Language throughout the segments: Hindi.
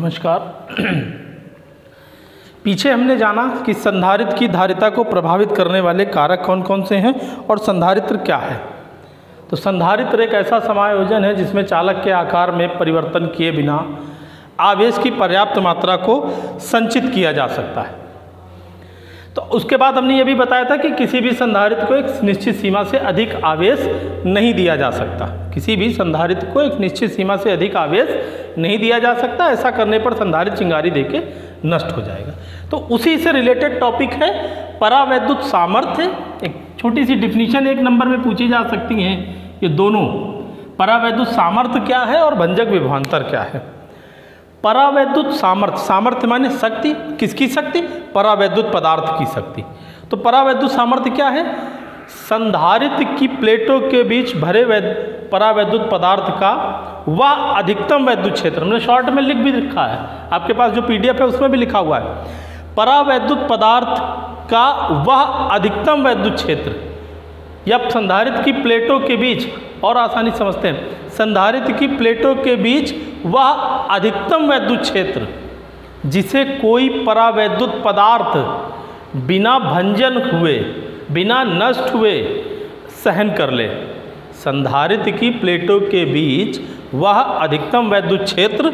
नमस्कार। पीछे हमने जाना कि संधारित्र की धारिता को प्रभावित करने वाले कारक कौन कौन से हैं और संधारित्र क्या है। तो संधारित्र एक ऐसा समायोजन है जिसमें चालक के आकार में परिवर्तन किए बिना आवेश की पर्याप्त मात्रा को संचित किया जा सकता है। तो उसके बाद हमने ये भी बताया था कि किसी भी संधारित्र को एक निश्चित सीमा से अधिक आवेश नहीं दिया जा सकता। किसी भी संधारित्र को एक निश्चित सीमा से अधिक आवेश नहीं दिया जा सकता। ऐसा करने पर संधारित्र चिंगारी देके नष्ट हो जाएगा। तो उसी से रिलेटेड टॉपिक है परावैद्युत सामर्थ्य। एक छोटी सी डिफिनीशन एक नंबर में पूछी जा सकती है। ये दोनों परावैद्युत सामर्थ्य क्या है और भंजक विभवांतर क्या है। परावैद्युत सामर्थ्य, सामर्थ्य माने शक्ति। किसकी शक्ति? परावैद्युत पदार्थ की शक्ति। तो परावैद्युत सामर्थ्य क्या है? संधारित्र की प्लेटों के बीच भरे परावैद्युत पदार्थ का वह अधिकतम वैद्युत क्षेत्र, हमने शॉर्ट में लिख भी रखा है, आपके पास जो पीडीएफ है उसमें भी लिखा हुआ है। परावैद्युत पदार्थ का वह अधिकतम वैद्युत क्षेत्र या संधारित्र की प्लेटों के बीच, और आसानी समझते हैं, संधारित्र की प्लेटों के बीच वह अधिकतम वैद्युत क्षेत्र जिसे कोई परावैद्युत पदार्थ बिना भंजन हुए, बिना नष्ट हुए सहन कर ले। संधारित्र की प्लेटों के बीच वह अधिकतम वैद्युत क्षेत्र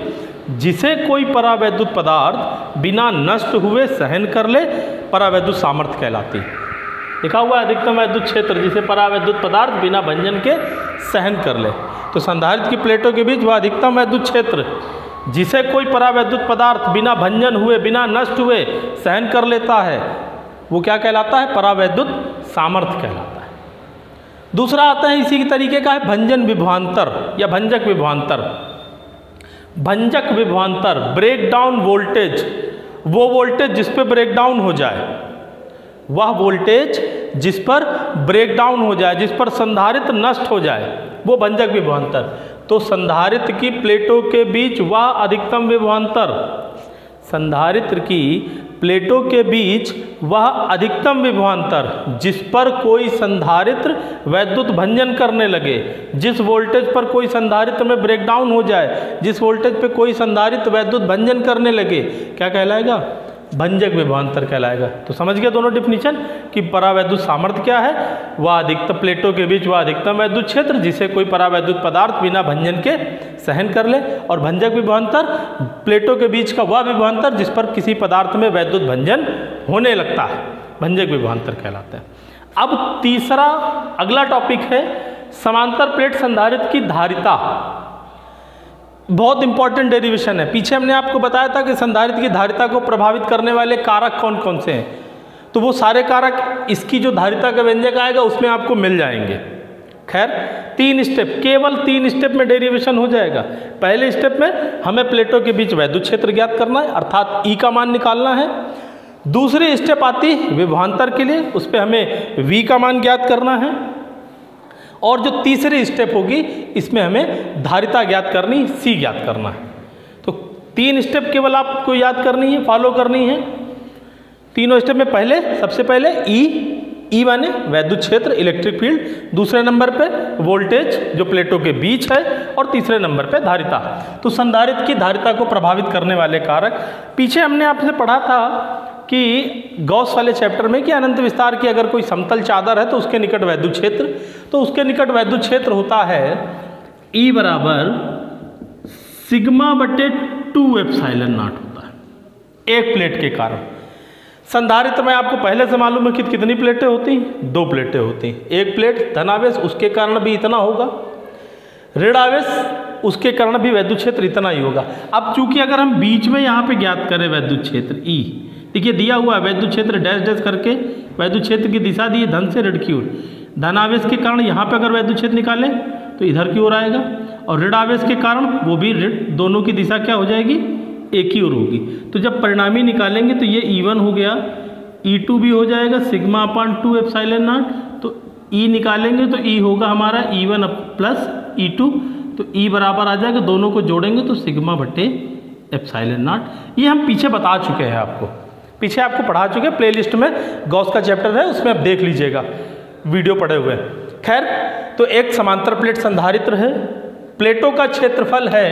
जिसे कोई परावैद्युत पदार्थ बिना नष्ट हुए सहन कर ले, परावैद्युत सामर्थ्य कहलाती है। लिखा हुआ है अधिकतम वैद्युत क्षेत्र जिसे परावैद्युत पदार्थ बिना भंजन के सहन कर ले। तो संधारित्र की प्लेटों के बीच वह अधिकतम वैद्युत क्षेत्र जिसे कोई परावैद्युत पदार्थ बिना भंजन हुए, बिना नष्ट हुए सहन कर लेता है, वो क्या कहलाता है? परावैद्युत सामर्थ्य कहलाता है। दूसरा आता है इसी तरीके का है भंजन विभवांतर या भंजक विभवांतर। भंजक विभवांतर, ब्रेक डाउन वोल्टेज, वो वोल्टेज जिस पर ब्रेक डाउन हो जाए, वह वोल्टेज जिस पर ब्रेक डाउन हो जाए, जिस पर संधारित्र नष्ट हो जाए, वो भंजक विभवांतर। तो संधारित्र की प्लेटों के बीच वह अधिकतम विभवांतर, संधारित्र की प्लेटों के बीच वह अधिकतम विभवांतर जिस पर कोई संधारित्र वैद्युत भंजन करने लगे, जिस वोल्टेज पर कोई संधारित्र में ब्रेकडाउन हो जाए, जिस वोल्टेज पर कोई संधारित्र वैद्युत भंजन करने लगे, क्या कहलाएगा? भंजक विभवांतर कहलाएगा। तो समझ गए दोनों डिफिनीशन कि परावैद्युत सामर्थ्य क्या है? वह अधिकतम प्लेटों के बीच वह अधिकतम वैद्युत क्षेत्र जिसे कोई परावैद्युत पदार्थ बिना भंजन के सहन कर ले, और भंजक विभवांतर प्लेटों के बीच का वह विभवांतर जिस पर किसी पदार्थ में वैद्युत भंजन होने लगता है, भंजक विभवांतर कहलाता है। अब तीसरा अगला टॉपिक है समांतर प्लेट संधारित्र की धारिता। बहुत इंपॉर्टेंट डेरिवेशन है। पीछे हमने आपको बताया था कि संधारित्र की धारिता को प्रभावित करने वाले कारक कौन कौन से हैं। तो वो सारे कारक इसकी जो धारिता का व्यंजक आएगा उसमें आपको मिल जाएंगे। खैर, 3 स्टेप, केवल 3 स्टेप में डेरिवेशन हो जाएगा। पहले स्टेप में हमें प्लेटों के बीच वैद्युत क्षेत्र ज्ञात करना है, अर्थात ई का मान निकालना है। दूसरी स्टेप आती विभवांतर के लिए, उस पर हमें वी का मान ज्ञात करना है। और जो तीसरी स्टेप होगी इसमें हमें धारिता ज्ञात करनी, सी ज्ञात करना है। तो 3 स्टेप केवल आपको याद करनी है, फॉलो करनी है। तीनों स्टेप में पहले, सबसे पहले ई माने वैद्युत क्षेत्र, इलेक्ट्रिक फील्ड, दूसरे नंबर पे वोल्टेज जो प्लेटों के बीच है, और तीसरे नंबर पे धारिता। तो संधारित्र की धारिता को प्रभावित करने वाले कारक, पीछे हमने आपसे पढ़ा था कि गॉस वाले चैप्टर में कि अनंत विस्तार की अगर कोई समतल चादर है तो उसके निकट वैद्युत क्षेत्र, तो उसके निकट वैद्युत क्षेत्र होता है E बराबर सिग्मा बटे 2 एप्सिलॉन नॉट होता है एक प्लेट के कारण। संधारित्र में आपको पहले से मालूम है कि कितनी प्लेटें होती हैं? 2 प्लेटें होती हैं। एक प्लेट धनावेश, उसके कारण भी इतना होगा, ऋण आवेश, उसके कारण भी वैद्युत क्षेत्र इतना ही होगा। अब चूंकि अगर हम बीच में यहाँ पे ज्ञात करें वैद्युत क्षेत्र E, देखिए दिया हुआ है वैद्युत क्षेत्र डैश डैश करके, वैद्युत क्षेत्र की दिशा दी धन से ऋण की ओर। धन आवेश के कारण यहाँ पे अगर वैद्युत क्षेत्र निकालें तो इधर की ओर आएगा, और ऋण आवेश के कारण वो भी ऋण, दोनों की दिशा क्या हो जाएगी? एक ही ओर होगी। तो जब परिणामी निकालेंगे तो ये E1 हो गया, E2 भी हो जाएगा सिग्मा अपान 2 एप्सिलॉन नॉट। तो E निकालेंगे तो E होगा हमारा E1 प्लस E2, तो E बराबर आ जाएगा, दोनों को जोड़ेंगे तो सिग्मा बटे एप्सिलॉन नॉट। ये हम पीछे बता चुके हैं, आपको पीछे आपको पढ़ा चुके हैं, प्लेलिस्ट में गॉस का चैप्टर है, उसमें आप देख लीजिएगा, वीडियो पड़े हुए हैं। खैर, तो एक समांतर प्लेट संधारित्र है, प्लेटों का क्षेत्रफल है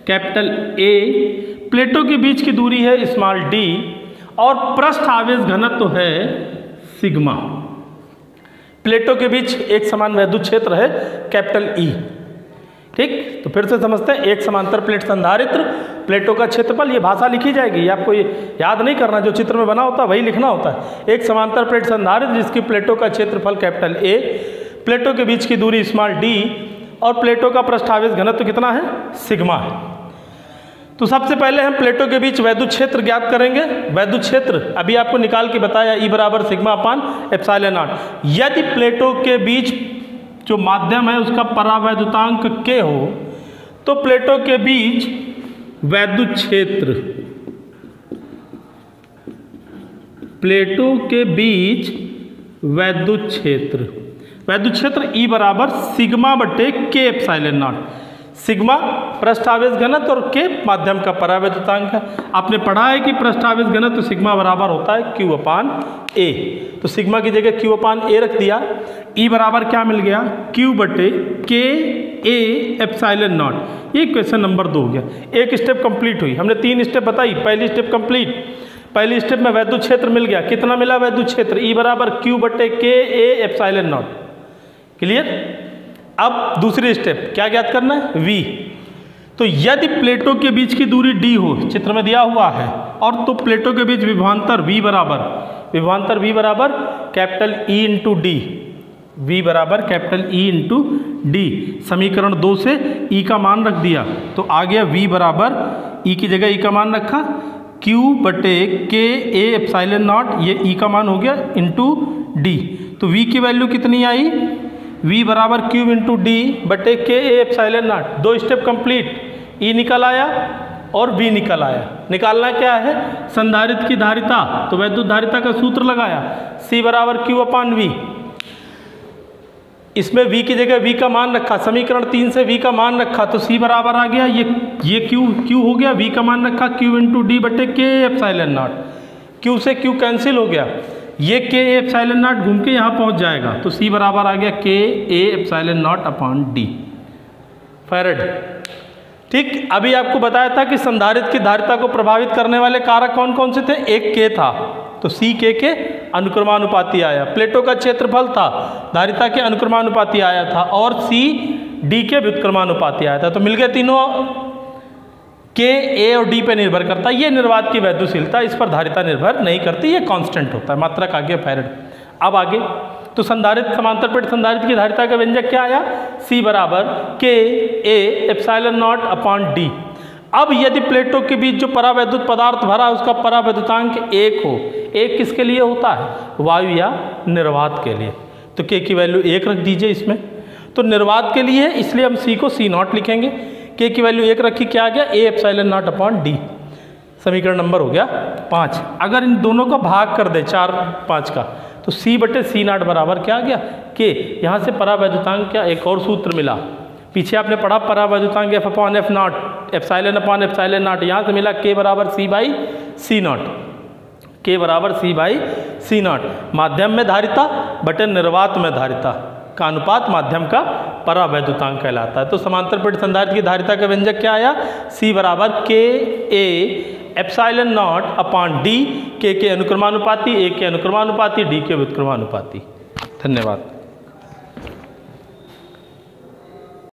कैपिटल A, प्लेटों के बीच की दूरी है स्मॉल d और पृष्ठ आवेश घनत्व है सिग्मा। प्लेटों के बीच एक समान वैद्युत क्षेत्र है कैपिटल E। ठीक, तो फिर से समझते हैं। एक समांतर प्लेट संधारित्र, प्लेटों का क्षेत्रफल, ये भाषा लिखी जाएगी, ये आपको याद नहीं करना, जो चित्र में बना होता है वही लिखना होता है। एक समांतर प्लेट संधारित्र जिसकी प्लेटों का क्षेत्रफल कैपिटल A, प्लेटों के बीच की दूरी स्मॉल d और प्लेटों का पृष्ठावेश घनत्व कितना है, सिग्मा है। तो सबसे पहले हम प्लेटों के बीच वैद्युत क्षेत्र ज्ञात करेंगे। वैद्युत क्षेत्र अभी आपको निकाल के बताया, E बराबर सिग्मा अपान एप्सिलॉन नॉट। यदि प्लेटों के बीच जो माध्यम है उसका परावैद्युतांक K हो तो प्लेटों के बीच वैद्युत क्षेत्र, प्लेटों के बीच वैद्युत क्षेत्र E बराबर सिग्मा बटे K एप्सिलॉन नॉट। सिग्मा पृष्ठावेश घनत्व और K माध्यम का परावैद्युतांक है। आपने पढ़ा है कि पृष्ठावेश घनत्व सिग्मा बराबर होता है Q अपान A, तो सिग्मा की जगह Q अपान A रख दिया। E बराबर क्या मिल गया, Q बटे K A एप्सिलॉन नॉट। ये क्वेश्चन नंबर 2 हो गया। एक स्टेप कंप्लीट हुई, हमने 3 स्टेप बताई। पहली स्टेप कंप्लीट, पहली स्टेप में वैद्युत क्षेत्र मिल गया। कितना मिला वैद्युत क्षेत्र, E बराबर Q बटे K A epsilon not. Clear. अब दूसरी स्टेप क्या ज्ञात करना है, V। तो यदि प्लेटों के बीच की दूरी d हो, चित्र में दिया हुआ है, और तो प्लेटों के बीच विभवांतर V बराबर capital E into D, V बराबर कैपिटल E इंटू डी। समीकरण 2 से E का मान रख दिया तो आ गया V बराबर, E की जगह E का मान रखा, Q बटे K A एप्सिलॉन नॉट, ये E का मान हो गया इंटू डी। तो V की वैल्यू कितनी आई, V बराबर Q इंटू डी बटे K A epsilon not. 2 step complete, E निकल आया और V निकल आया। निकालना क्या है, संधारित्र की धारिता, तो वैद्युत धारिता का सूत्र लगाया, C बराबर Q अपान V। इसमें V की जगह V का मान रखा, समीकरण 3 से V का मान रखा, तो C बराबर आ गया, ये Q हो गया, V का मान रखा Q इंटू डी बटे K एप्सिलॉन नॉट। Q से Q कैंसिल हो गया, ये K A एप्सिलॉन नॉट घूम के यहाँ पहुँच जाएगा, तो C बराबर आ गया K A epsilon not upon D farad. ठीक, अभी आपको बताया था कि संधारित्र की धारिता को प्रभावित करने वाले कारक कौन कौन से थे। एक K था, तो C K के अनुक्रमानुपाती आया। प्लेटों का क्षेत्रफल था, धारिता के अनुक्रमानुपाती आया था, और C D के व्युत्क्रमानुपाती आया था। तो मिल गए तीनों। K A और D पे निर्भर करता है, ये निर्वात की वैद्युशीलता, इस पर धारिता निर्भर नहीं करती, ये कांस्टेंट होता है। मात्रक आगे फैरेड। अब आगे तो संधारित्र, समांतर प्लेट संधारित्र की धारिता का व्यंजक क्या आया, C बराबर K A epsilon not upon D। अब यदि प्लेटों के बीच जो परावैद्युत पदार्थ भरा है उसका परावैद्युतांक 1 हो, 1 किसके लिए होता है, वायु या निर्वात के लिए, तो K की वैल्यू 1 रख दीजिए इसमें। तो निर्वात के लिए इसलिए हम C को C0 लिखेंगे। K की वैल्यू 1 रखी, क्या आ गया, A epsilon not upon D। समीकरण नंबर हो गया 5। अगर इन दोनों का भाग कर दे 4 5 का, तो C बटे C0 बराबर क्या आ गया, K। यहाँ से परावैद्युतांक क्या, एक और सूत्र मिला, पीछे आपने पढ़ा परावैद्युतांक F upon F not, epsilon upon epsilon not. यहाँ से मिला K बराबर C बाई C0, K बराबर C बाई C0। माध्यम में धारिता बटे निर्वात में धारिता का अनुपात माध्यम का परावैद्युतांक कहलाता है। तो समांतर प्लेट संधारित्र की धारिता का व्यंजक क्या आया, C बराबर K A epsilon not upon D, K के अनुक्रमानुपाती, A के अनुक्रमानुपाती, D के व्युत्क्रमानुपाती। धन्यवाद।